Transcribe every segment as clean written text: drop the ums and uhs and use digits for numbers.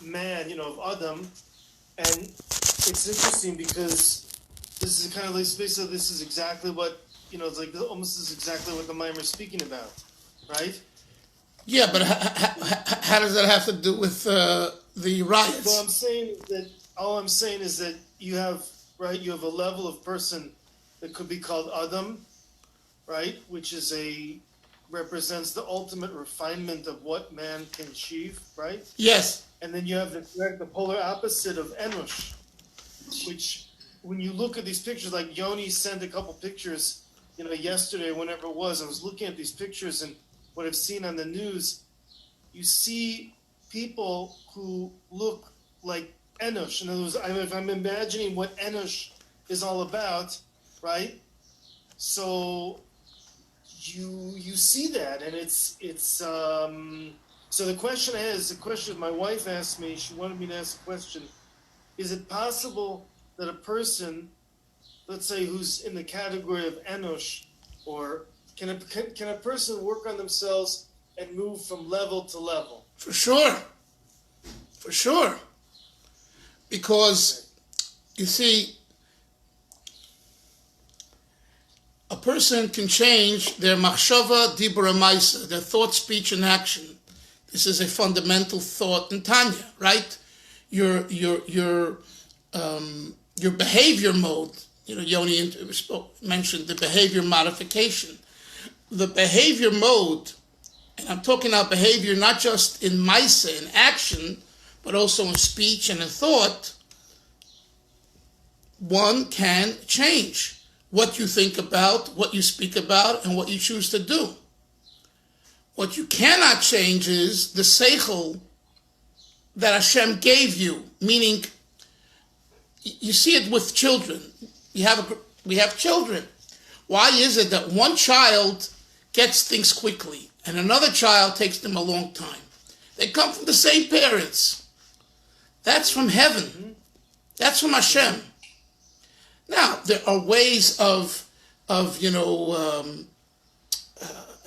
man, of Adam, and it's interesting because this is kind of like basically this is exactly what it's like almost is exactly what the Maamar is speaking about, right? Yeah, but how does that have to do with the riots? Well, all I'm saying is that you have a level of person that could be called Adam, right, which represents the ultimate refinement of what man can achieve, right? Yes. And then you have the polar opposite of Enosh, which when you look at these pictures, like Yoni sent a couple pictures, yesterday, whenever it was, I was looking at these pictures and what I've seen on the news, you see people who look like Enosh. In other words, if I'm imagining what Enosh is all about, right? So you see that, and it's so the question my wife asked me, she wanted me to ask a question, is it possible that a person, let's say, who's in the category of Enosh, or can a person work on themselves and move from level to level? For sure. Because, you see, a person can change their machshava, dibur, maisa, their thought, speech, and action. This is a fundamental thought in Tanya, right? Your behavior mode. Yoni mentioned the behavior modification. The behavior mode, and I'm talking about behavior not just in maisa, in action, but also in speech and in thought. One can change what you think about, what you speak about, and what you choose to do. What you cannot change is the seichel that Hashem gave you, meaning you see it with children. We have children. Why is it that one child gets things quickly and another child takes them a long time? They come from the same parents. That's from heaven. That's from Hashem. Now, there are ways of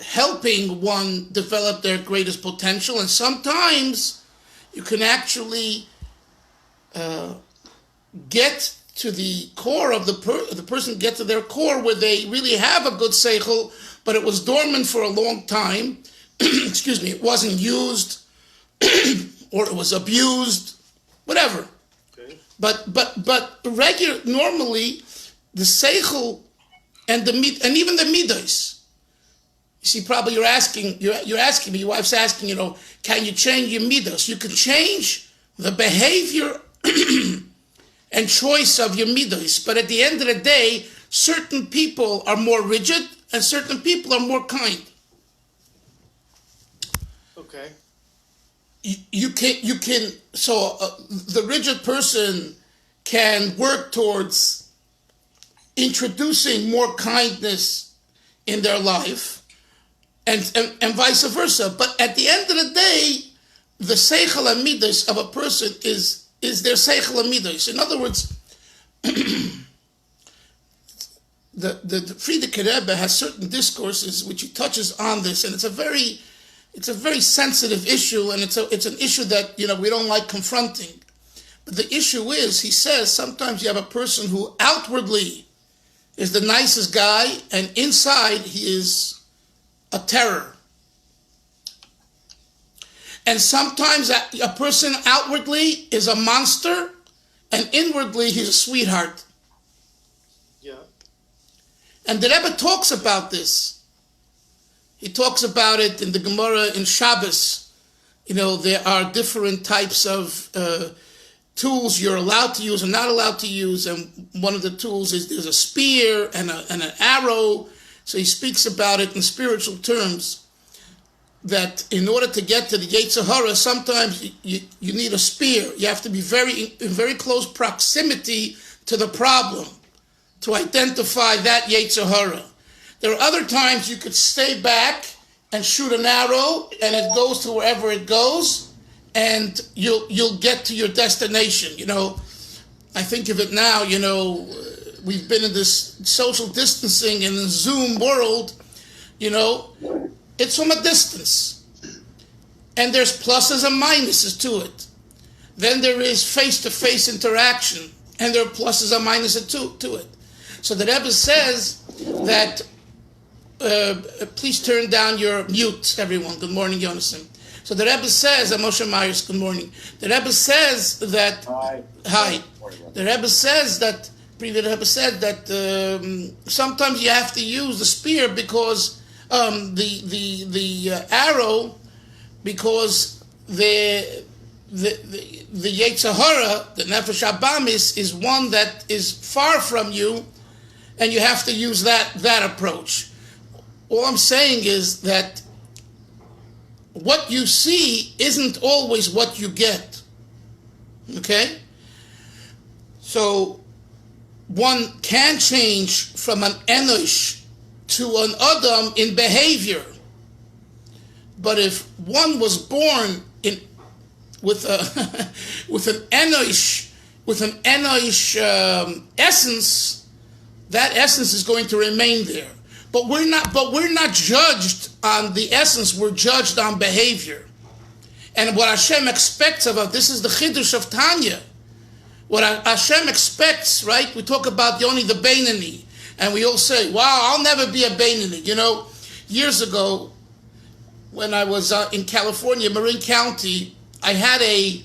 helping one develop their greatest potential, and sometimes you can actually get to the core of the person, get to their core where they really have a good seichel, but it was dormant for a long time. Excuse me, it wasn't used, or it was abused, whatever. Okay. But normally the seichel and even the midos. You see, probably you're asking me, your wife's asking, can you change your midos? You can change the behavior and choice of your midos, but at the end of the day, certain people are more rigid and certain people are more kind. Okay. The rigid person can work towards introducing more kindness in their life, and vice versa. But at the end of the day, the seichel amidas of a person is their seichel amidas. In other words, the Frierdiker Rebbe has certain discourses which he touches on this, and it's a very sensitive issue, and it's an issue that we don't like confronting. But the issue is, he says, sometimes you have a person who outwardly is the nicest guy, and inside he is a terror. And sometimes a person outwardly is a monster, and inwardly he's a sweetheart. Yeah. And the Rebbe talks about this. He talks about it in the Gemara in Shabbos. There are different types of tools you're allowed to use and not allowed to use, and one of the tools is there's a spear and an arrow. So he speaks about it in spiritual terms, that in order to get to the Yetzer Hara, sometimes you need a spear. You have to be in very close proximity to the problem to identify that Yetzer Hara. There are other times you could stay back and shoot an arrow, and it goes to wherever it goes, and you'll get to your destination. I think of it now, we've been in this social distancing and the Zoom world, it's from a distance. And there's pluses and minuses to it. then there is face-to-face interaction, and there are pluses and minuses to it. So the Rebbe says that, please turn down your mute, everyone. Good morning, Yonason. So the Rebbe says, Moshe Myers, good morning. The Rebbe says that, hi. The Rebbe says that, previous Rebbe said that sometimes you have to use the spear because the arrow, because the Yetzer Hara, the Nefesh Abamis, is one that is far from you, and you have to use that approach. All I'm saying is that what you see isn't always what you get. Okay? So one can change from an Enosh to an Adam in behavior. But if one was born with an Enosh essence, that essence is going to remain there. But we're not judged on the essence, we're judged on behavior. And what Hashem expects of us, this is the Chidush of Tanya. What Hashem expects, right? We talk about Yoni the Beinani, and we all say, wow, I'll never be a Beinani. You know, years ago, when I was in California, Marin County, I had a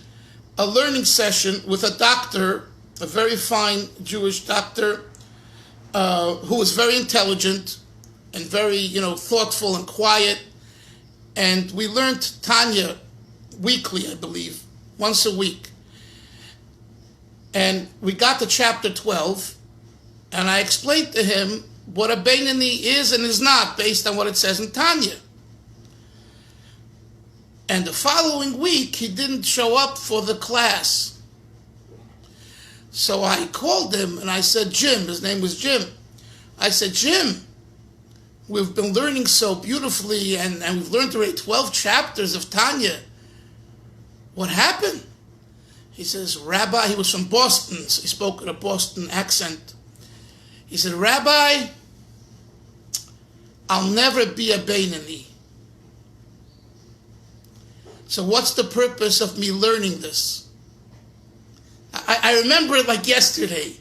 learning session with a doctor, a very fine Jewish doctor, who was very intelligent and very, thoughtful and quiet. And we learned Tanya weekly, I believe, once a week. And we got to chapter 12, and I explained to him what a Beinani is and is not, based on what it says in Tanya. And the following week, he didn't show up for the class. So I called him, and I said, Jim, his name was Jim. I said, Jim, we've been learning so beautifully, and we've learned already 12 chapters of Tanya. What happened? He says, Rabbi, he was from Boston, so he spoke with a Boston accent. He said, Rabbi, I'll never be a Beinani. So what's the purpose of me learning this? I remember it like yesterday.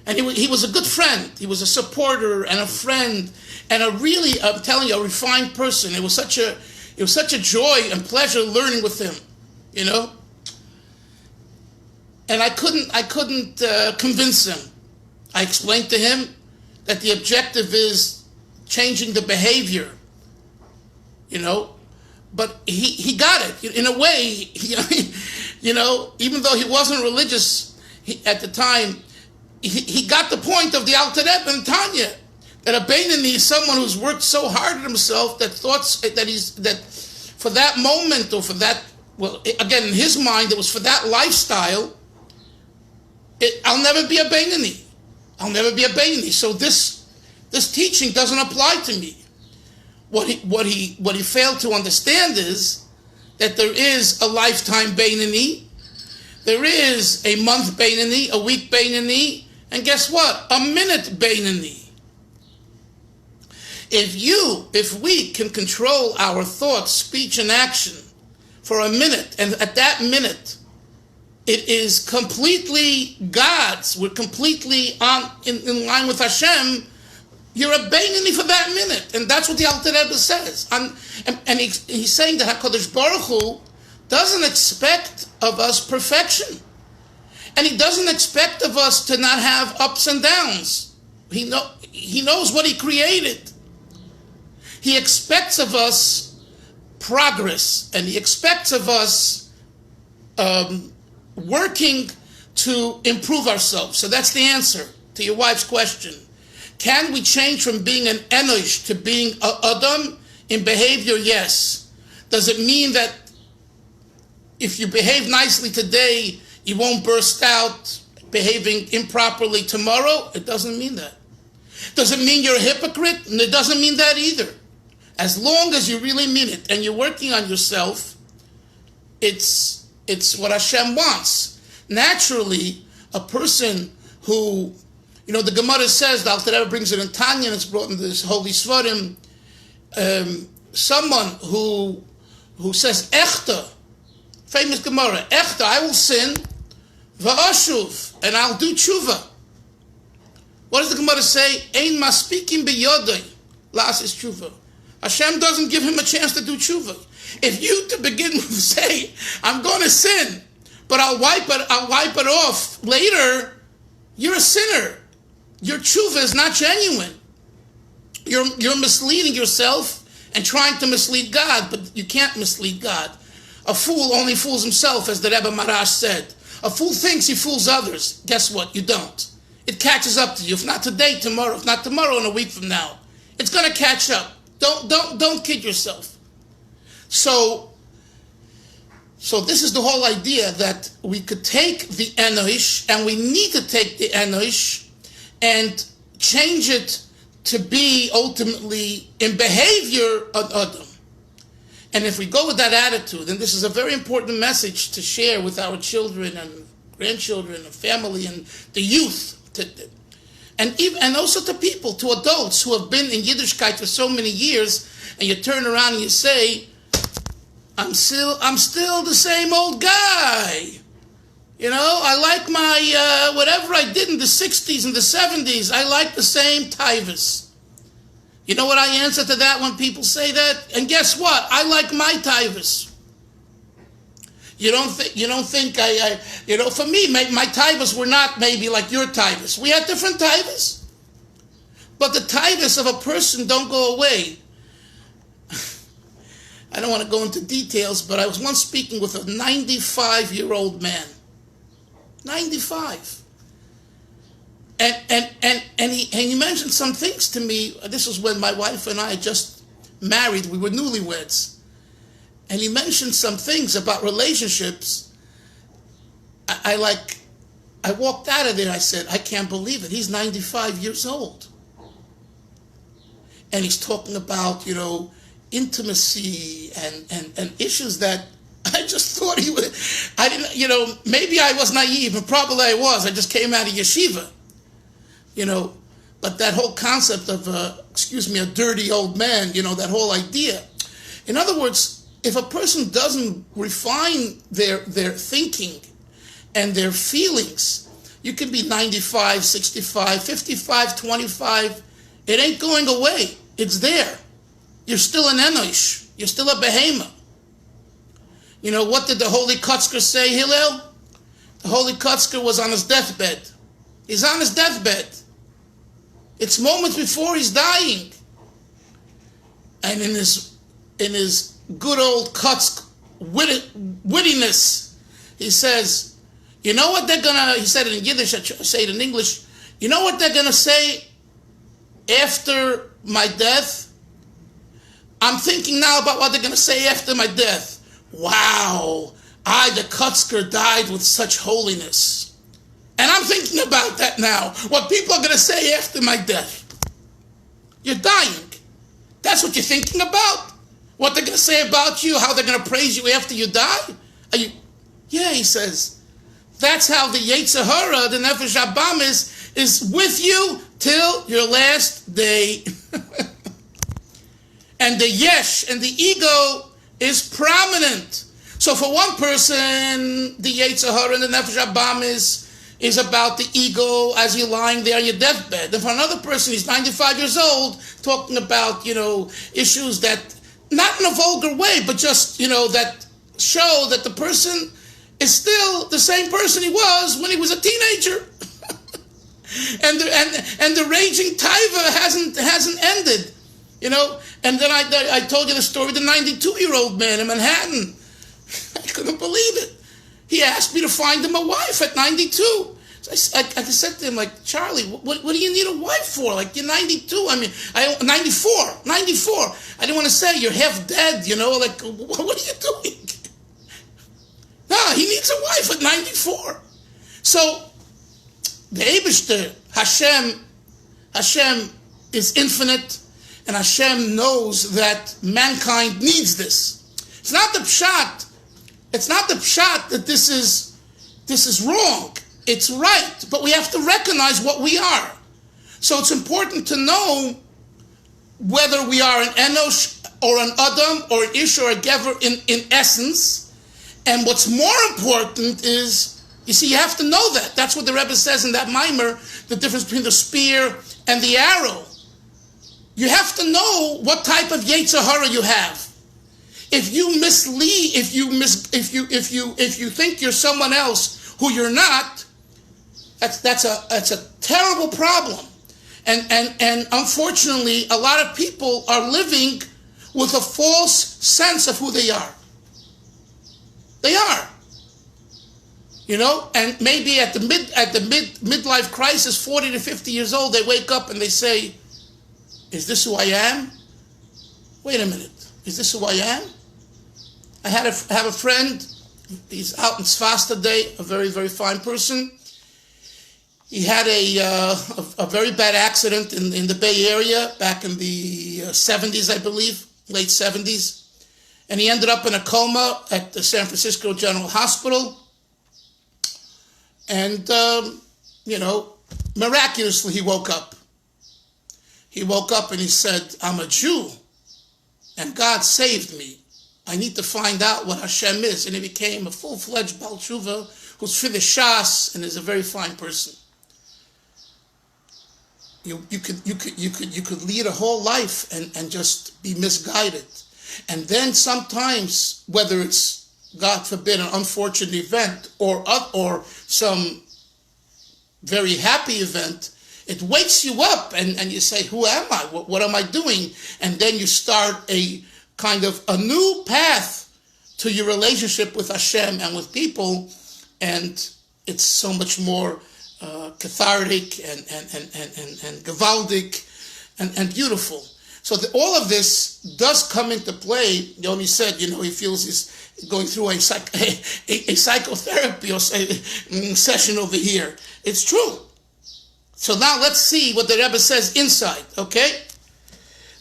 And he was a good friend. He was a supporter and a friend and a really, I'm telling you, a refined person. It was such a joy and pleasure learning with him, And I couldn't convince him. I explained to him that the objective is changing the behavior, But he got it. In a way, even though he wasn't religious at the time, he got the point of the Alter Rebbe and Tanya, that a Beinani is someone who's worked so hard at himself that for that moment or for that, again, in his mind, it was for that lifestyle, I'll never be a Beinani. I'll never be a Beinani. So this teaching doesn't apply to me. What he failed to understand is that there is a lifetime Beinani, there is a month Beinani, a week Beinani, and guess what? A minute Beinani. If we can control our thoughts, speech, and action for a minute, and at that minute, it is completely God's, we're completely in line with Hashem, you're a Beinani for that minute. And that's what the Alter Rebbe says. And he's saying that HaKadosh Baruch Hu doesn't expect of us perfection. And he doesn't expect of us to not have ups and downs. He knows what he created. He expects of us progress. And he expects of us working to improve ourselves. So that's the answer to your wife's question. Can we change from being an Enosh to being an Adam in behavior? Yes. Does it mean that if you behave nicely today, you won't burst out behaving improperly tomorrow? It doesn't mean that. Does it mean you're a hypocrite? And it doesn't mean that either. As long as you really mean it and you're working on yourself, it's what Hashem wants. Naturally, a person who, the Gemara says, the Alter Rebbe brings it in Tanya, and it's brought in this Holy Svarim, someone who says Echta, Famous Gemara. Echta, I will sin, va'ashuv, and I'll do tshuva. What does the Gemara say? Ein maspikim biyodai, la'asis tshuva. Hashem doesn't give him a chance to do tshuva. If you to begin with say, I'm going to sin, but I'll wipe it off later, you're a sinner. Your tshuva is not genuine. You're misleading yourself and trying to mislead God, but you can't mislead God. A fool only fools himself, as the Rebbe Marash said. A fool thinks he fools others. Guess what? You don't. It catches up to you. If not today, tomorrow. If not tomorrow, in a week from now. It's going to catch up. Don't kid yourself. So this is the whole idea that we could take the Enosh, and we need to take the Enosh and change it to be ultimately in behavior of Adam. And if we go with that attitude, and this is a very important message to share with our children and grandchildren and family and the youth, and also to people, to adults who have been in Yiddishkeit for so many years, and you turn around and you say, I'm still the same old guy. You know, I like my, whatever I did in the 60s and the 70s, I like the same tivus. You know what I answer to that when people say that? And guess what? I like my tivus. You don't think for me, my tivus were not maybe like your tivus. We had different tivus. But the tivus of a person don't go away. I don't want to go into details, but I was once speaking with a 95-year-old man. 95. And he mentioned some things to me. This was when my wife and I just married. We were newlyweds. And he mentioned some things about relationships. I walked out of there. I said, I can't believe it. He's 95 years old. And he's talking about, intimacy and issues that I just thought he would. I didn't, maybe I was naive, and probably I was. I just came out of yeshiva. But that whole concept of, a dirty old man, that whole idea. In other words, if a person doesn't refine their thinking and their feelings, you can be 95, 65, 55, 25. It ain't going away. It's there. You're still an Enosh. You're still a behemoth. What did the Holy Kotzker say, Hillel? The Holy Kotzker was on his deathbed. He's on his deathbed. It's moments before he's dying. And in his good old Kotzk wittiness, he says, you know what they're gonna, he said it in Yiddish, I say it in English, you know what they're gonna say after my death? I'm thinking now about what they're gonna say after my death. Wow, the Kotzker died with such holiness. And I'm thinking about that now, what people are going to say after my death. You're dying. That's what you're thinking about? What they're going to say about you, how they're going to praise you after you die? Yeah, he says. That's how the Yetzer Hara, the Nefesh Abam, is with you till your last day. And the Yesh and the ego is prominent. So for one person, the Yetzer Hara and the Nefesh Abam is about the ego as you're lying there on your deathbed. And for another person, he's 95 years old, talking about, issues that, not in a vulgar way, but just, that show that the person is still the same person he was when he was a teenager. and the raging taiva hasn't ended, And then I told you the story of the 92-year-old man in Manhattan. I couldn't believe it. He asked me to find him a wife at 92. So I said to him, like, Charlie, what do you need a wife for? Like, you're 92. I mean, 94. I didn't want to say you're half dead, like, what are you doing? No, he needs a wife at 94. So, the Eibishter, Hashem is infinite, and Hashem knows that mankind needs this. It's not the pshat that this is wrong. It's right, but we have to recognize what we are. So it's important to know whether we are an Enosh or an Adam or an Ish or a Gever in essence, And what's more important is, you see, you have to know that. That's what the Rebbe says in that Maamar, the difference between the spear and the arrow. You have to know what type of Yetzer Hara you have. If you mislead, if you think you're someone else who you're not, that's a terrible problem. And unfortunately, a lot of people are living with a false sense of who they are. They are. You know, and maybe at the midlife crisis, 40 to 50 years old, they wake up and they say, is this who I am? Wait a minute. Is this who I am? I have a friend. He's out in Tzfas today, a very, very fine person. He had a very bad accident in the Bay Area back in the 70s, I believe, late 70s. And he ended up in a coma at the San Francisco General Hospital. And, miraculously he woke up. He woke up and he said, I'm a Jew, and God saved me. I need to find out what Hashem is. And he became a full-fledged Baal Tshuva who's for the Shas and is a very fine person. You could lead a whole life and just be misguided. And then sometimes, whether it's, God forbid, an unfortunate event or some very happy event, it wakes you up and you say, who am I? What am I doing? And then you start a kind of a new path to your relationship with Hashem and with people, and it's so much more cathartic and gewaldic and beautiful. So all of this does come into play. Yoni said, he feels he's going through a psychotherapy or session over here. It's true. So now let's see what the Rebbe says inside, okay?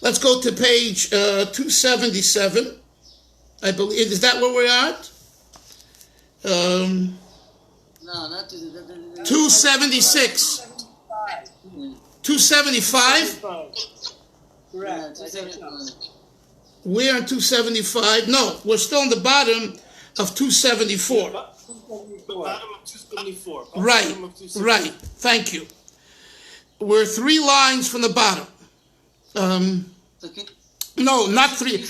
Let's go to page 277. I believe, is that where we're at? No, not 276. 275? Correct. 275. We're on 275. No, we're still on the bottom of 274. The bottom of 274. Right. Thank you. We're 3 lines from the bottom. No, not 3.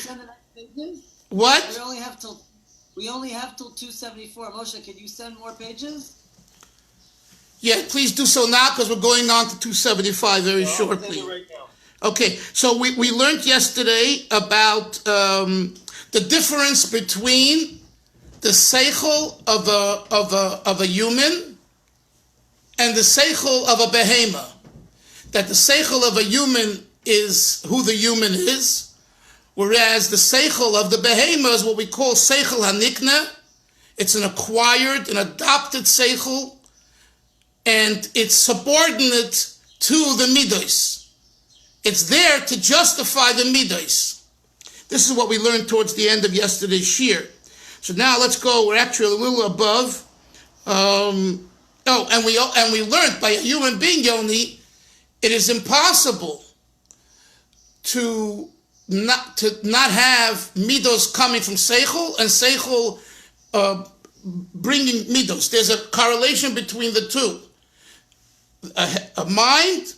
What? We only have till 274. Moshe, can you send more pages? Yeah, please do so now, because we're going on to 275 very shortly. Right now. Okay, so we learned yesterday about the difference between the seichel of a human and the seichel of a behemoth. That the seichel of a human is who the human is, whereas the seichel of the behemoth is what we call seichel hanikna. It's an acquired, an adopted seichel, and it's subordinate to the midos. It's there to justify the midos. This is what we learned towards the end of yesterday's shir. So now let's go. We're actually a little above. And we learned by a human being, Yoni, it is impossible to not have midos coming from seichel and seichel bringing midos. There's a correlation between the two. A mind,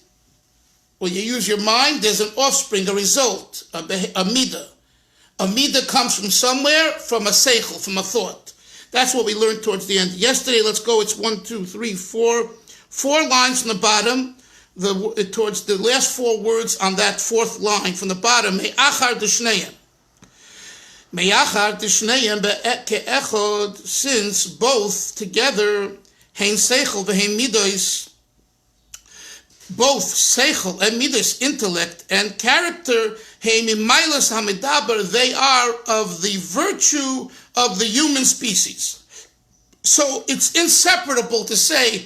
when you use your mind, there's an offspring, a result, a midah. A midah comes from somewhere, from a seichel, from a thought. That's what we learned towards the end. Yesterday, let's go, it's 1, 2, 3, 4. 4 lines from the bottom, towards the last 4 words on that 4th line from the bottom. Me'achar d'shneihem. Me'achar d'shneihem ke'echod, since both together, hein seichel v'hein midos, both seichel and midas, intellect and character, heimimailas hamidaber, they are of the virtue of the human species. So it's inseparable to say,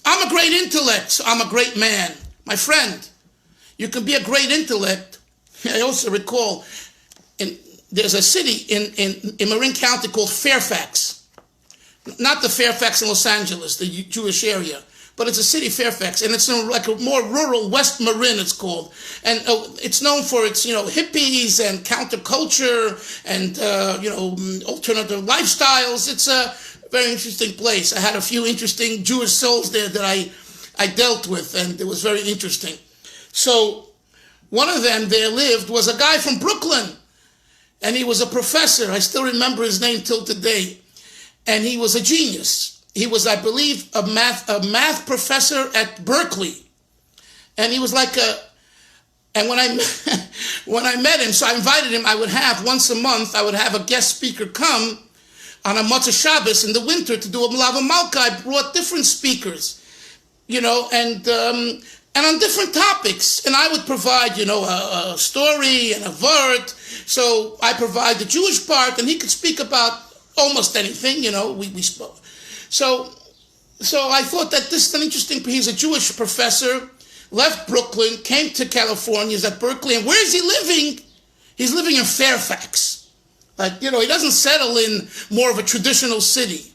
I'm a great intellect, so I'm a great man. My friend, you can be a great intellect. I also recall there's a city in Marin County called Fairfax. Not the Fairfax in Los Angeles, the Jewish area, but it's a city, Fairfax, and it's in like a more rural West Marin, it's called. And it's known for its, hippies and counterculture and, alternative lifestyles. It's a very interesting place. I had a few interesting Jewish souls there that I dealt with, and it was very interesting. So one of them there lived was a guy from Brooklyn, and he was a professor. I still remember his name till today. And he was a genius. He was, I believe, a math professor at Berkeley. And he was like and when I met him, so I invited him, once a month, I would have a guest speaker come on a Motzei Shabbos in the winter to do a Melava Malka. I brought different speakers, and on different topics. And I would provide, a story and a vert. So I provide the Jewish part, and he could speak about almost anything, we spoke. So I thought that this is an interesting, he's a Jewish professor, left Brooklyn, came to California, he's at Berkeley, and where is he living? He's living in Fairfax. Like, he doesn't settle in more of a traditional city.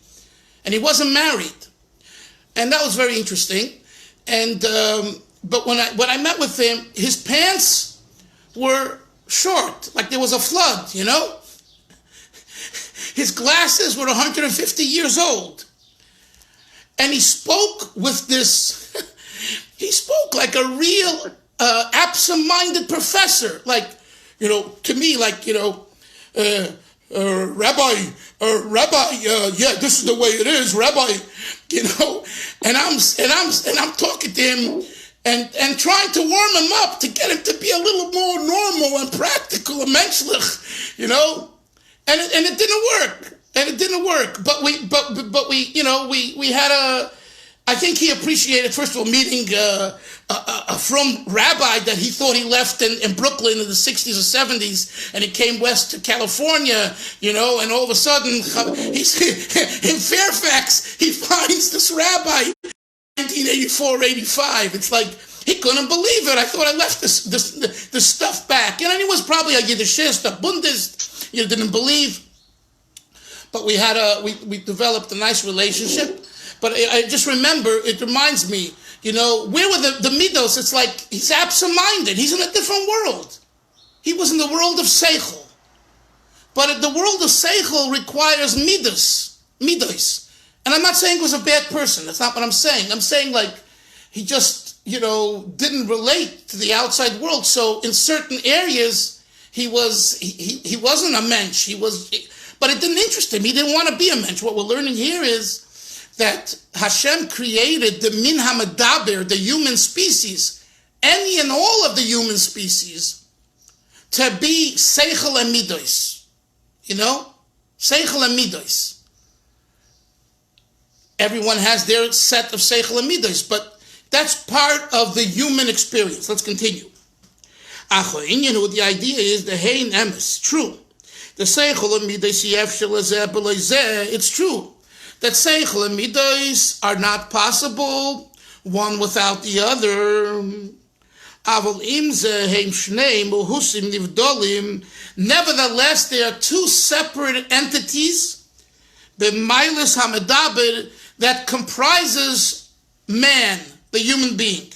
And he wasn't married. And that was very interesting. And, but when I met with him, his pants were short, like there was a flood, His glasses were 150 years old. And he spoke with this, he spoke like a real absent-minded professor. Like, to me, like, Rabbi, yeah, this is the way it is, Rabbi, and I'm talking to him and trying to warm him up to get him to be a little more normal and practical and menschlich, And it didn't work. But we had I think he appreciated, first of all, meeting a frum rabbi that he thought he left in Brooklyn in the 60s or 70s, and he came west to California, and all of a sudden, he's in Fairfax, he finds this rabbi, 1984, 85. It's like, he couldn't believe it. I thought I left this stuff back. And he was probably a Yiddishist, a Bundist, didn't believe. But we developed a nice relationship. But I just remember, it reminds me, where were the midos? It's like he's absent-minded. He's in a different world. He was in the world of seichel. But the world of seichel requires midos. And I'm not saying he was a bad person. That's not what I'm saying. I'm saying like he just, didn't relate to the outside world. So in certain areas, he wasn't a mensch. But it didn't interest him. He didn't want to be a mensch. What we're learning here is that Hashem created the min hamadaber, the human species, any and all of the human species, to be seichel and midos. Seichel and midos. Everyone has their set of seichel and midos, but that's part of the human experience. Let's continue. The idea is the hein emes, true. The seichel and midos it's true that seichel and midos are not possible, one without the other. Nevertheless, they are two separate entities, the Mailis Hamadaber, that comprises man, the human being.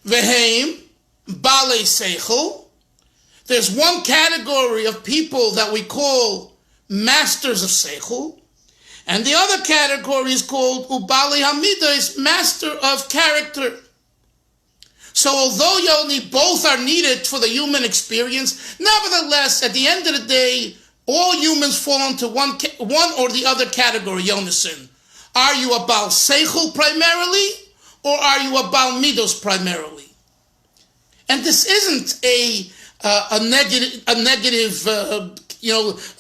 Veheim, Balei Seichel. There's one category of people that we call masters of Seichel, and the other category is called Ubali Hamidos, master of character. So although both are needed for the human experience, nevertheless, at the end of the day, all humans fall into one or the other category, Yonason. Are you a Baal Seichel primarily, or are you a Baal Midos primarily? And this isn't a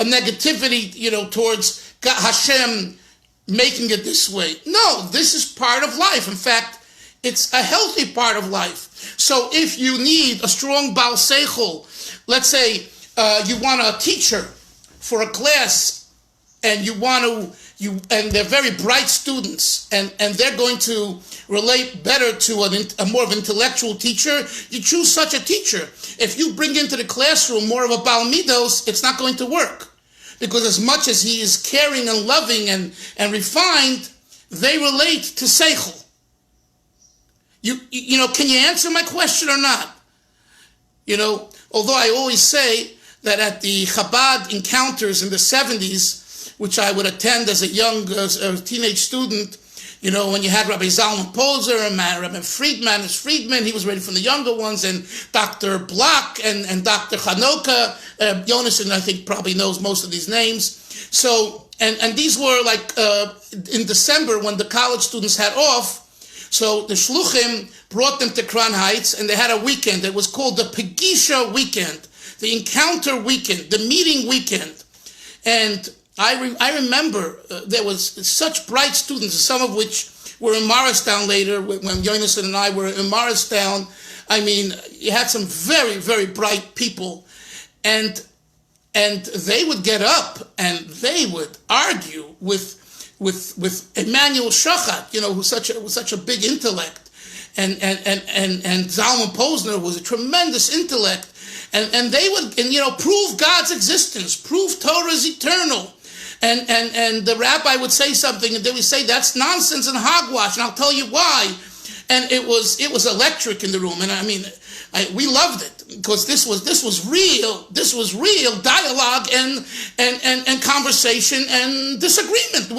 negativity, towards Hashem making it this way. No, this is part of life. In fact, it's a healthy part of life. So if you need a strong Baal Seichel, let's say you want a teacher for a class, and and they're very bright students, and they're going to relate better to a more of an intellectual teacher, you choose such a teacher. If you bring into the classroom more of a Baal Midos, it's not going to work. Because as much as he is caring and loving and refined, they relate to Seichel. You know, can you answer my question or not? You know, although I always say that at the Chabad encounters in the 70s, which I would attend as a young teenage student, you know, when you had Rabbi Zalman Poser and Rabbi Friedman, he was ready from the younger ones, and Dr. Block and Dr. Chanoka, Yonason, I think, probably knows most of these names. So, and these were like in December when the college students had off. So the Shluchim brought them to Crown Heights, and they had a weekend. It was called the Pegisha weekend, the encounter weekend, the meeting weekend. And I remember there was such bright students, some of which were in Morristown later, when Yonason and I were in Morristown. I mean, you had some very, very bright people. And they would get up and they would argue with Emmanuel Shochat, you know, who's such a big intellect, and Zalman Posner was a tremendous intellect, and they would, you know, prove God's existence, prove Torah is eternal, and the rabbi would say something, and they would say that's nonsense and hogwash, and I'll tell you why. And it was electric in the room, and I mean, we loved it because this was real dialogue and conversation and disagreement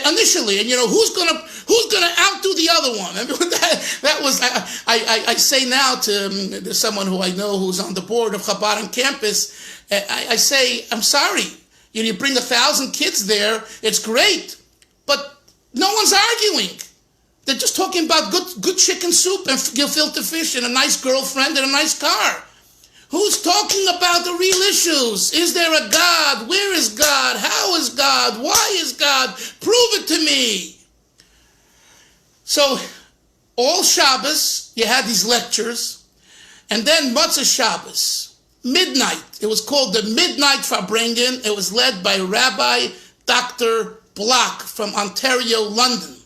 initially, and you know who's gonna outdo the other one. I mean, that was I say now to someone who I know who's on the board of Chabad on campus, I say, I'm sorry, you bring 1,000 kids there, it's great, but no one's arguing. They're just talking about good chicken soup and gefilte fish and a nice girlfriend and a nice car. Who's talking about the real issues? Is there a God? Where is God? How is God? Why is God? Prove it to me. So, all Shabbos, you had these lectures, and then Motzei Shabbos, midnight. It was called the Midnight Farbrengen. It was led by Rabbi Dr. Block from Ontario, London.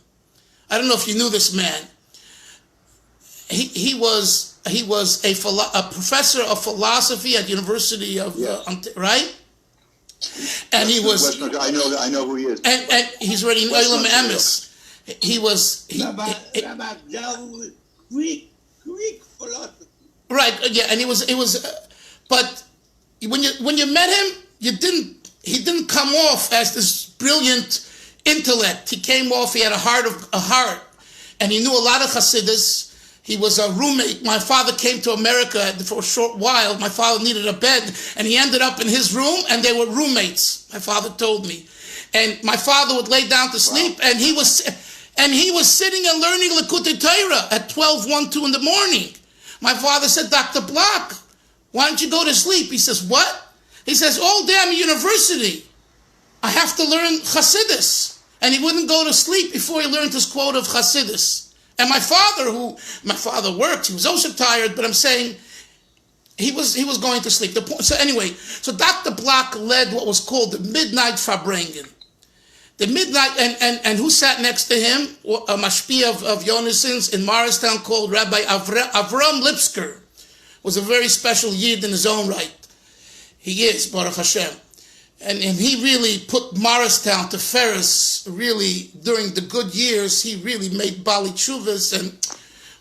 I don't know if you knew this man. He was a professor of philosophy at University of right, and he was. I know who he is. And he's already in Olam Emes. He was Greek philosophy. Right. Yeah, and it was. But when you met him, he didn't come off as this brilliant intellect. He came off, he had a heart, and he knew a lot of Chasidus. He was a roommate. My father came to America for a short while. My father needed a bed, and he ended up in his room, and they were roommates, my father told me. And my father would lay down to sleep, wow. and he was sitting and learning Likutei Torah at 12, 1, 2 in the morning. My father said, Dr. Block, why don't you go to sleep? He says, what? He says, all day I'm at university. I have to learn Chasidus. And he wouldn't go to sleep before he learned his quote of Chasidus. And my father worked, he was also tired, but I'm saying he was going to sleep. So anyway, so Dr. Block led what was called the Midnight Farbrengen. The midnight, and who sat next to him? A mashpia of Yonason's in Morristown called Rabbi Avram Lipsker. Was a very special yid in his own right. He is, Baruch Hashem. And he really put Morristown to Ferris, really, during the good years. He really made Bali Chuvas and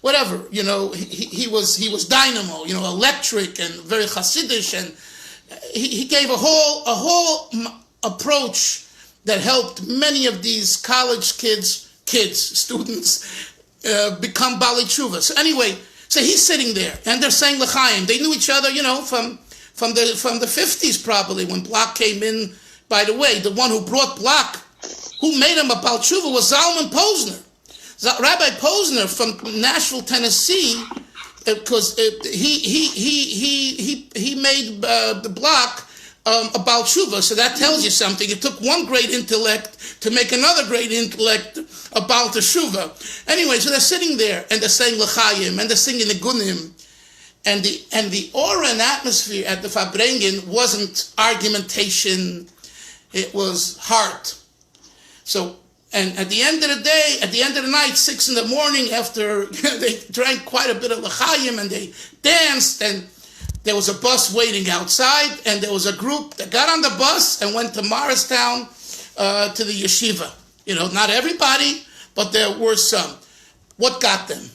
whatever, you know, he was dynamo, you know, electric and very Hasidish, and he gave a whole approach that helped many of these college students become Bali Chuvas. So anyway, so he's sitting there, and they're saying L'chaim. They knew each other, you know, from the 50s probably, when Block came in. By the way, the one who brought Block, who made him a Bal Tshuva, was Zalman Posner. Rabbi Posner from Nashville, Tennessee, because he made the Block a Bal Tshuva. So that tells you something. It took one great intellect to make another great intellect a Bal Teshuva. Anyway, so they're sitting there and they're saying L'chaim and they're singing the Gunim. And the aura and atmosphere at the Farbrengen wasn't argumentation, it was heart. So, and at the end of the day, at the end of the night, 6 a.m, after they drank quite a bit of l'chaim and they danced, and there was a bus waiting outside, and there was a group that got on the bus and went to Morristown to the yeshiva. You know, not everybody, but there were some. What got them?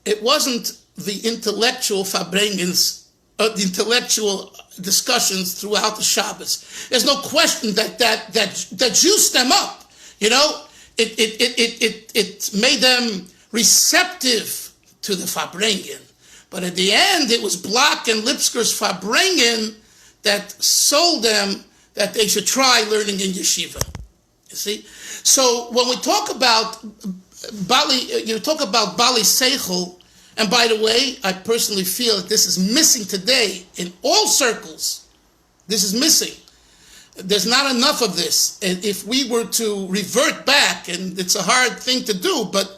it wasn't the intellectual Farbrengens, the intellectual discussions throughout the Shabbos. There's no question that juiced them up. You know, it made them receptive to the Farbrengen. But at the end, it was Block and Lipsker's Farbrengen that sold them that they should try learning in yeshiva. You see? So when we talk about Bali Seichel, and by the way, I personally feel that this is missing today in all circles. This is missing. There's not enough of this. And if we were to revert back, and it's a hard thing to do, but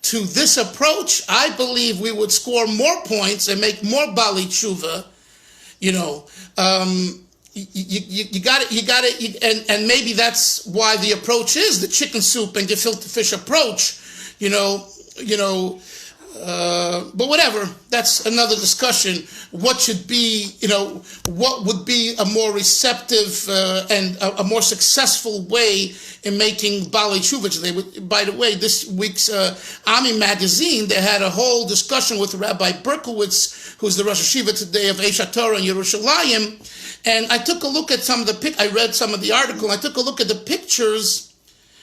to this approach, I believe we would score more points and make more Bali Tshuva. You know, you got it, and maybe that's why the approach is the chicken soup and gefilte fish approach. But whatever, that's another discussion. What should be, what would be a more receptive and a more successful way in making Bali Tshuva today? By the way, this week's Ami magazine, they had a whole discussion with Rabbi Berkowitz, who's the Rosh Hashiva today of Eish HaTorah in Yerushalayim, and I took a look at I read some of the article, and I took a look at the pictures,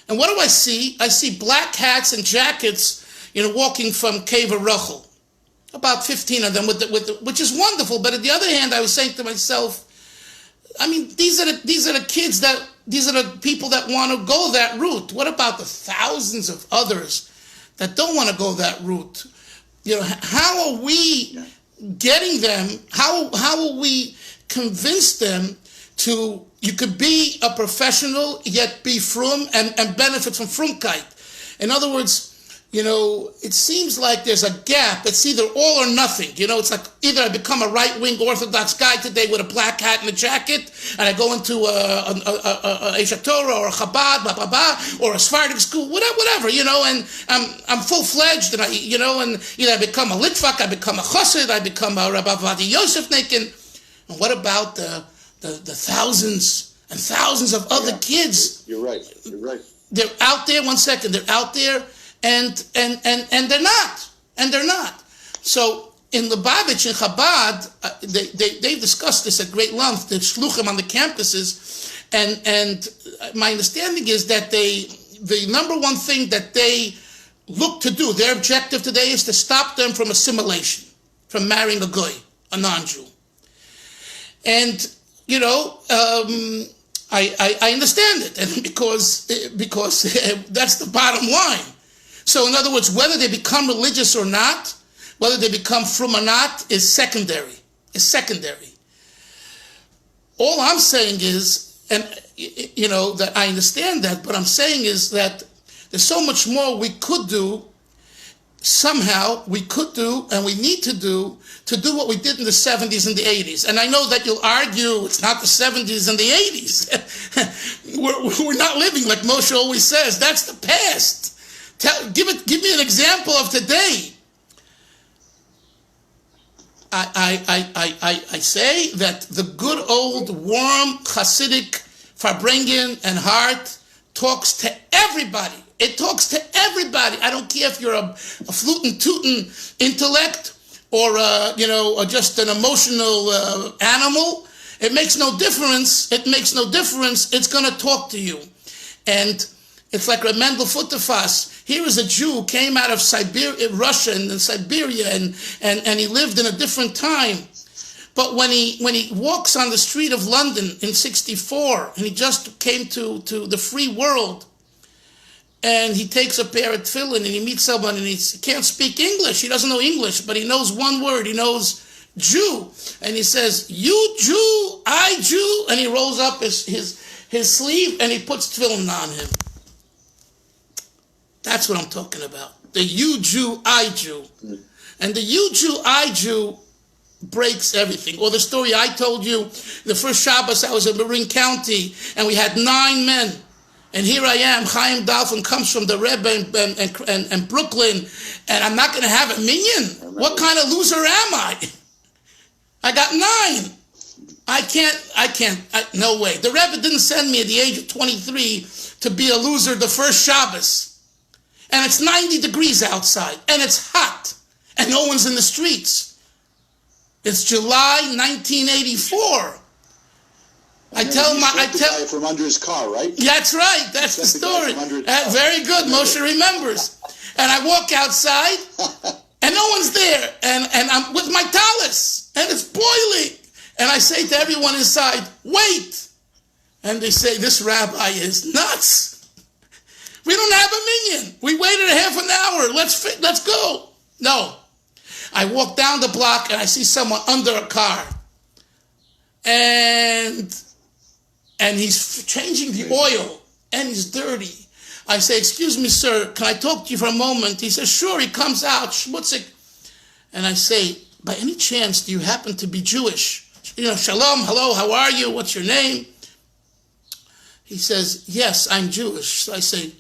and what do I see? I see black hats and jackets, walking from Cave of Rachel, about 15 of them, which is wonderful. But at the other hand, I was saying to myself, I mean, these are the kids these are the people that want to go that route. What about the thousands of others that don't want to go that route? How are we getting them? How will we convince them to? You could be a professional yet be frum and benefit from frumkeit. In other words, it seems like there's a gap. It's either all or nothing. It's like either I become a right-wing Orthodox guy today with a black hat and a jacket, and I go into a Eish HaTorah or a Chabad, blah, blah, blah, or a Sephardic school, whatever, and I'm full-fledged, and and either I become a Litvak, I become a Chassid, I become a Rabbi Vadi Yosefnik, and what about the thousands and thousands of other kids? You're right. They're out there, one second, they're out there, and they're not. So in Lubavitch, in Chabad, they discussed this at great length, the shluchim on the campuses, and my understanding is that the number one thing that they look to do, their objective today is to stop them from assimilation, from marrying a goy, a non-Jew. And, I understand it, and because that's the bottom line. So in other words, whether they become religious or not, whether they become frum or not, is secondary. All I'm saying is, and that I understand that, but I'm saying is that there's so much more we could do, and we need to do what we did in the 70s and the 80s. And I know that you'll argue it's not the 70s and the 80s. We're not living, like Moshe always says. That's the past. Give me an example of today. I say that the good old warm Hasidic Farbrengen and heart talks to everybody. It talks to everybody. I don't care if you're a flute and tootin' intellect or just an emotional animal. It makes no difference. It's going to talk to you, and it's like Mendel Futterfass. Here is a Jew who came out of Russia and Siberia, and he lived in a different time. But when he walks on the street of London in 1964, and he just came to the free world, and he takes a pair of tefillin, and he meets someone, and he can't speak English. He doesn't know English, but he knows one word. He knows Jew. And he says, "You Jew, I Jew," and he rolls up his sleeve, and he puts tefillin on him. That's what I'm talking about. The you Jew, I Jew. And the you Jew, I Jew breaks everything. Or the story I told you, the first Shabbos I was in Marin County, and we had 9 men. And here I am, Chaim Dalfin comes from the Rebbe and Brooklyn, and I'm not going to have a minyan? What kind of loser am I? I got 9. I can't, no way. The Rebbe didn't send me at the age of 23 to be a loser the first Shabbos. And it's 90 degrees outside, and it's hot. and no one's in the streets. It's July 1984. I tell guy from under his car, right? That's right. That's the story. Very good. Moshe remembers. And I walk outside, and no one's there, and I'm with my talis, and it's boiling. And I say to everyone inside, wait. And they say, this rabbi is nuts. We don't have a minyan. We waited a half an hour. Let's go. No. I walk down the block, and I see someone under a car. And he's changing the oil, and he's dirty. I say, excuse me, sir, can I talk to you for a moment? He says, sure. He comes out, schmutzig. And I say, by any chance, do you happen to be Jewish? Shalom, hello, how are you? What's your name? He says, yes, I'm Jewish. So I say,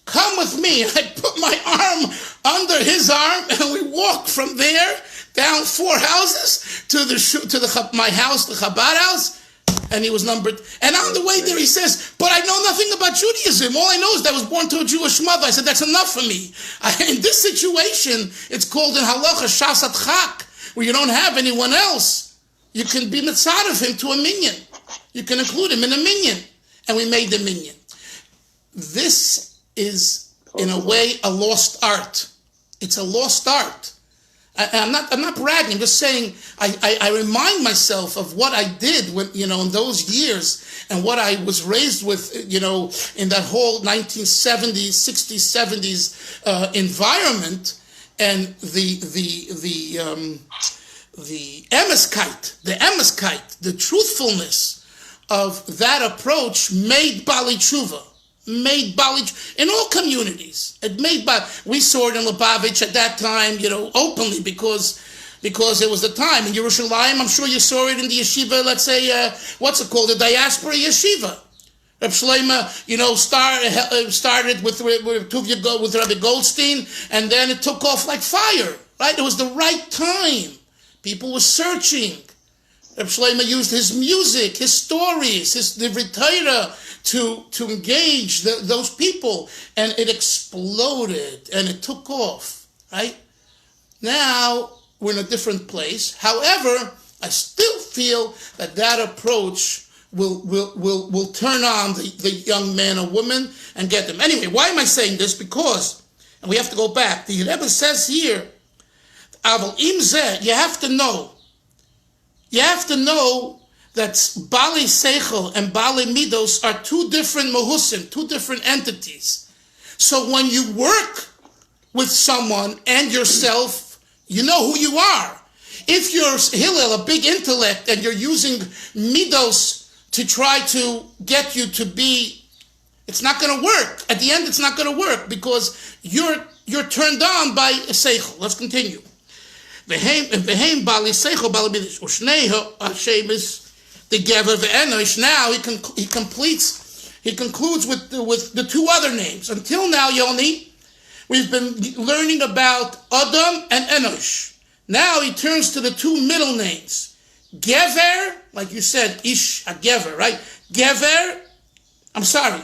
come with me. And I put my arm under his arm, and we walk from there down 4 houses to my house, the Chabad house. And he was numbered. And on the way there, he says, but I know nothing about Judaism. All I know is that I was born to a Jewish mother. I said, that's enough for me. In this situation, it's called in halacha shasat chak, where you don't have anyone else. You can be mitzad of him to a minyan. You can include him in a minyan. And we made the minyan. This is, in a way, a lost art. It's a lost art. I'm not bragging. I'm just saying I remind myself of what I did when, in those years, and what I was raised with, in that whole 1970s, 60s, 70s environment, and the emeskite, the truthfulness of that approach made Bali Tshuva. In all communities. We saw it in Lubavitch at that time, openly, because it was the time. In Yerushalayim, I'm sure you saw it in the yeshiva, let's say, the diaspora yeshiva. Reb Shlomo, started with Rabbi Goldstein, and then it took off like fire, right? It was the right time. People were searching. Reb Shlomo used his music, his stories, his Divrei Torah to engage those people, and it exploded and it took off. Right now we're in a different place. However, I still feel that approach will turn on the young man or woman and get them. Anyway, why am I saying this? Because, and we have to go back. The Rebbe says here, Aval im zeh, you have to know that Bali Seichel and Bali Midos are two different Mahusim, two different entities. So when you work with someone and yourself, you know who you are. If you're Hillel, a big intellect, and you're using Midos to try to get you to be, it's not going to work. At the end, it's not going to work because you're turned on by Seichel. Let's continue. V'heim Bali Seichel, Bali Midos, Ushneha Hashemis, the Gever ve'Enosh. Now he concludes with the two other names. Until now, Yoni, we've been learning about Adam and Enosh. Now he turns to the two middle names. Gever, like you said, Ish a Gever, right? Gever, I'm sorry.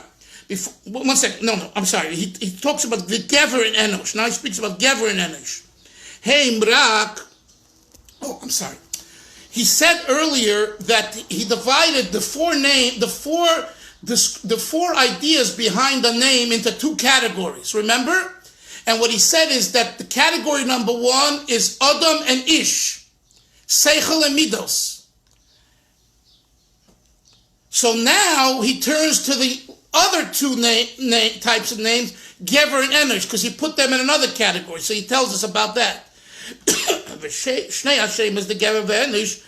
One second. No, I'm sorry. He talks about the Gever and Enosh. Now he speaks about Gever and Enosh. Hey, Mrak. Oh, I'm sorry. He said earlier that he divided the four ideas behind the name into two categories. Remember? And what he said is that the category number 1 is Adam and Ish, Seichel and Midos. So now he turns to the other two types of names, Gever and Enosh, because he put them in another category. So he tells us about that. Shnei Hashem is the Gever ve'Enosh.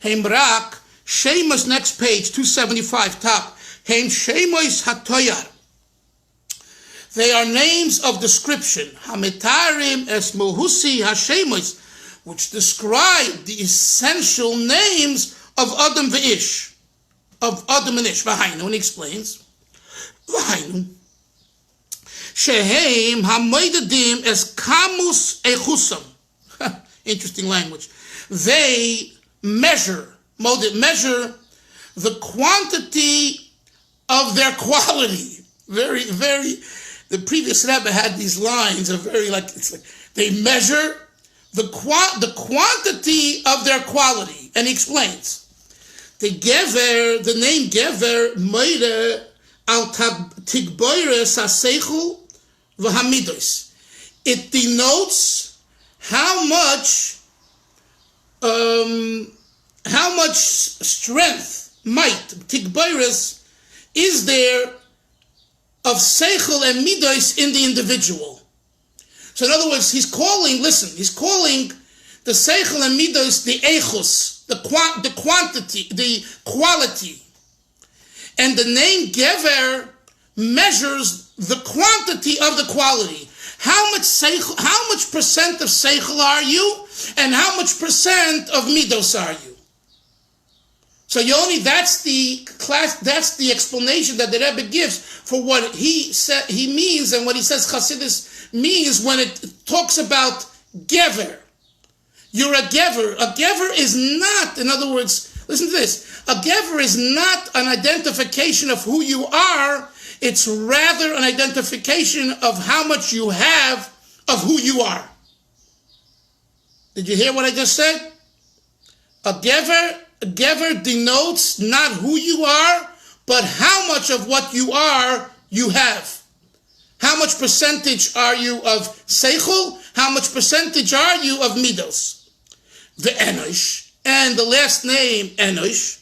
Heim Rak, Shemus, next page, 275, top. Heim Shemois HaToyar. They are names of description. Hametarim es Muhusi HaShemois, which describe the essential names of Adam ve'ish. Of Adam and Ish. V'hainu, and he explains. V'hainu. Sheheim HaMoidadim es Kamus Echusam. Interesting language. They measure the quantity of their quality. Very, very. The previous Rebbe had these lines of very it's like they measure the quantity of their quality. And he explains. The name Gever, Meire al Tigboires HaSeichel V'Hamidos. It denotes how much strength, might, Tigboires, is there of Seichel and Midos in the individual. So in other words, he's calling the Seichel and Midos the Eichus, the quantity, the quality. And the name Gever measures the quantity of the quality. How much percent of Seichel are you, and how much percent of Midos are you? So Yoni, that's the explanation that the Rebbe gives for what he means, and what he says Chasidus means when it talks about Gever. You're a Gever. A Gever is not, in other words, listen to this. A Gever is not an identification of who you are. It's rather an identification of how much you have of who you are. Did you hear what I just said? A Gever denotes not who you are, but how much of what you are you have. How much percentage are you of Seichel? How much percentage are you of Midos? The Enosh, and the last name Enosh,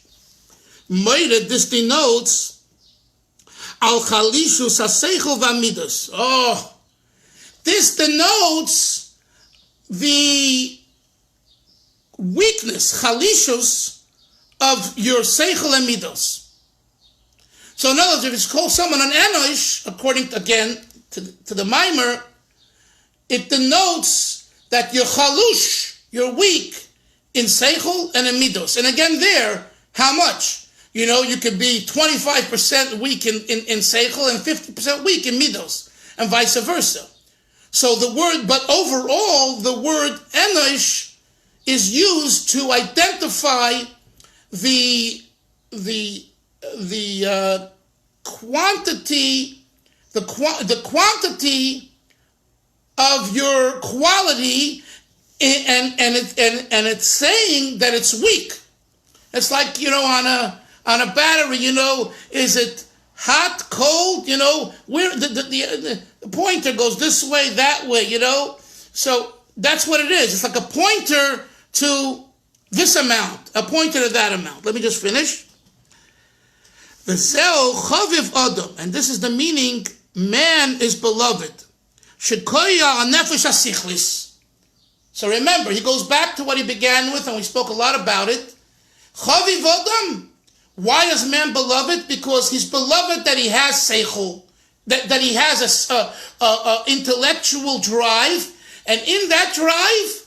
Meire, this denotes Al Chalishus HaSeichel VaMidos. Oh, this denotes the weakness, Chalishus, of your Seichel and Midos. So in other words, if it's called someone an Enosh, according to the Maamar, it denotes that you're Chalush, you're weak in Seichel and in Midos. And again there, how much? You know, you could be 25% weak in Seichel and 50% weak in Midos, and vice versa. So but overall, the word Enosh is used to identify the quantity of your quality, and it's saying that it's weak. It's like, you know, on a battery, you know, is it hot, cold, you know, where the pointer goes this way, that way, you know. So that's what it is. It's like a pointer to this amount, a pointer to that amount. Let me just finish. V'zeu Choviv Adam, and this is the meaning, man is beloved. Shekoya anefesh asichlis. So remember, he goes back to what he began with, and we spoke a lot about it. Choviv Adam. Why is man beloved? Because he's beloved that he has seichel, that he has a intellectual drive, and in that drive,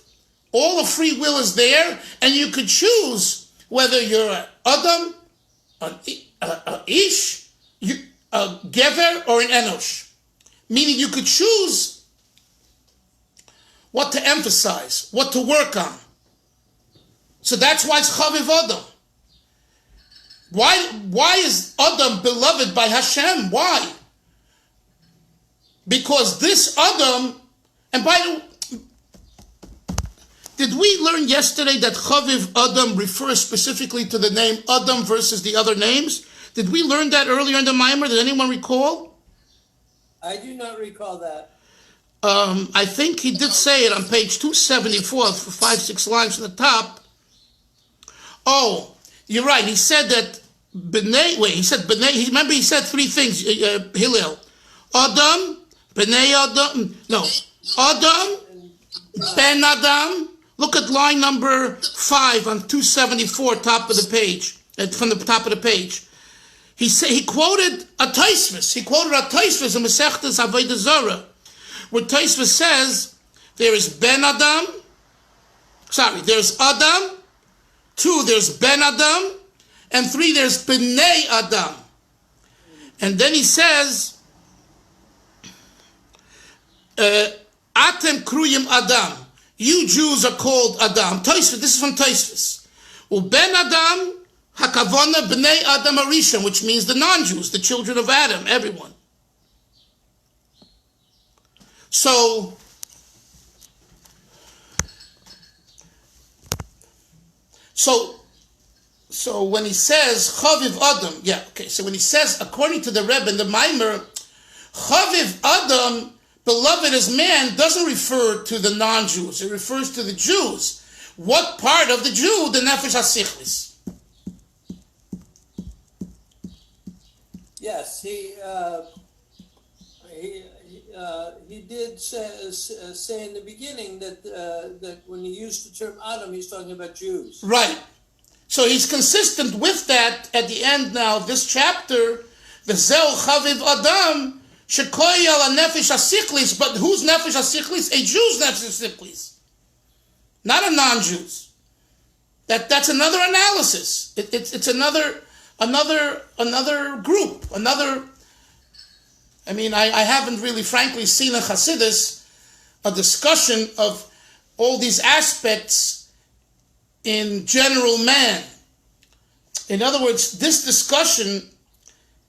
all the free will is there, and you could choose whether you're an Adam, an Ish, a Gever, or an Enosh. Meaning you could choose what to emphasize, what to work on. So that's why it's Choviv Adam. Why is Adam beloved by Hashem? Why? Because this Adam, and did we learn yesterday that Choviv Adam refers specifically to the name Adam versus the other names? Did we learn that earlier in the Maamar? Did anyone recall? I do not recall that. I think he did say it on page 274 for 5-6 lines from the top. Oh, you're right. He said that he said B'nai, remember he said three things, Hillel. Adam, B'nai Adam, no. Adam, Ben Adam. Look at line number 5 on 274, top of the page, from the top of the page. He quoted a Tosfos. He quoted a Tosfos in Masechtas Avodah Zarah, where Tosfos says there is there's Adam, 2, there's Ben Adam, and 3, there's B'nai Adam. And then he says, Atem Kruyim Adam. You Jews are called Adam. Tosfos, this is from Tosfos. Ben Adam, Hakavona B'nai Adam Arishon, which means the non-Jews, the children of Adam, everyone. So, So when he says Choviv Adam, so when he says, according to the Rebbe in the Maamar, Choviv Adam, beloved as man, doesn't refer to the non-Jews. It refers to the Jews. What part of the Jew? The Nefesh HaSichlis. Yes, he did say in the beginning that when he used the term Adam, he's talking about Jews. Right. So he's consistent with that at the end now of this chapter. V'zeu Chaviv Adam shekoy al nefesh hasichlis. But whose nefesh hasichlis? A Jew's nefesh hasichlis, not a non-Jew's. That's another analysis. It's another group. I mean, I haven't really, frankly, seen in Chasidus a discussion of all these aspects in general man. In other words, this discussion,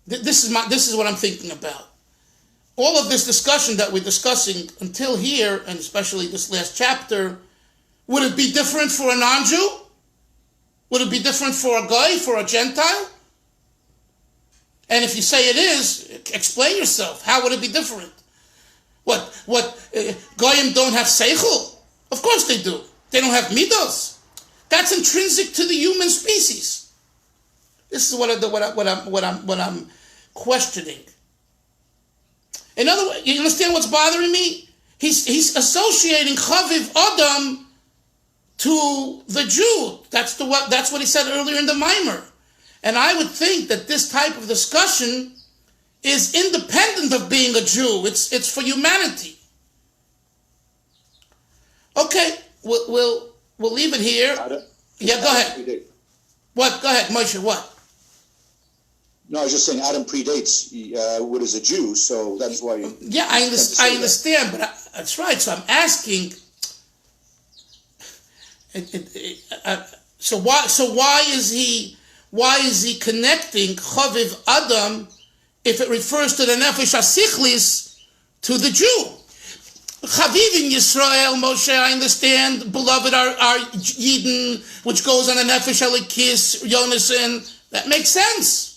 this is what I'm thinking about. All of this discussion that we're discussing until here, and especially this last chapter, would it be different for a non-Jew? Would it be different for a guy, for a Gentile? And if you say it is, explain yourself. How would it be different? What Goyim don't have seichel? Of course they do. They don't have midos. That's intrinsic to the human species. This is what I'm questioning. In other words, you understand what's bothering me? He's associating Chaviv Adam to the Jew. That's what he said earlier in the Maamar. And I would think that this type of discussion is independent of being a Jew. It's for humanity. Okay, we'll leave it here. Yeah, go ahead. What? Go ahead, Moshe. What? No, I was just saying Adam predates Wood as a Jew, so that's why. Yeah, I understand, but that's right. So I'm asking. So why is he connecting Choviv Adam if it refers to the Nefesh HaSichlis to the Jew? Chaviv in Yisrael, Moshe, I understand. Beloved are Yidden, which goes on the Nefesh Elikis, Yonason. That makes sense.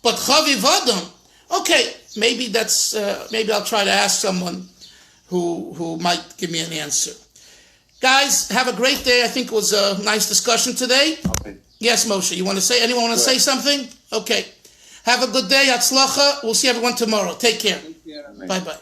But Chaviv Adam, okay, maybe I'll try to ask someone who might give me an answer. Guys, have a great day. I think it was a nice discussion today. Okay. Yes, Moshe, anyone want to say something? Okay. Have a good day. Hatzlacha. We'll see everyone tomorrow. Take care. Bye-bye.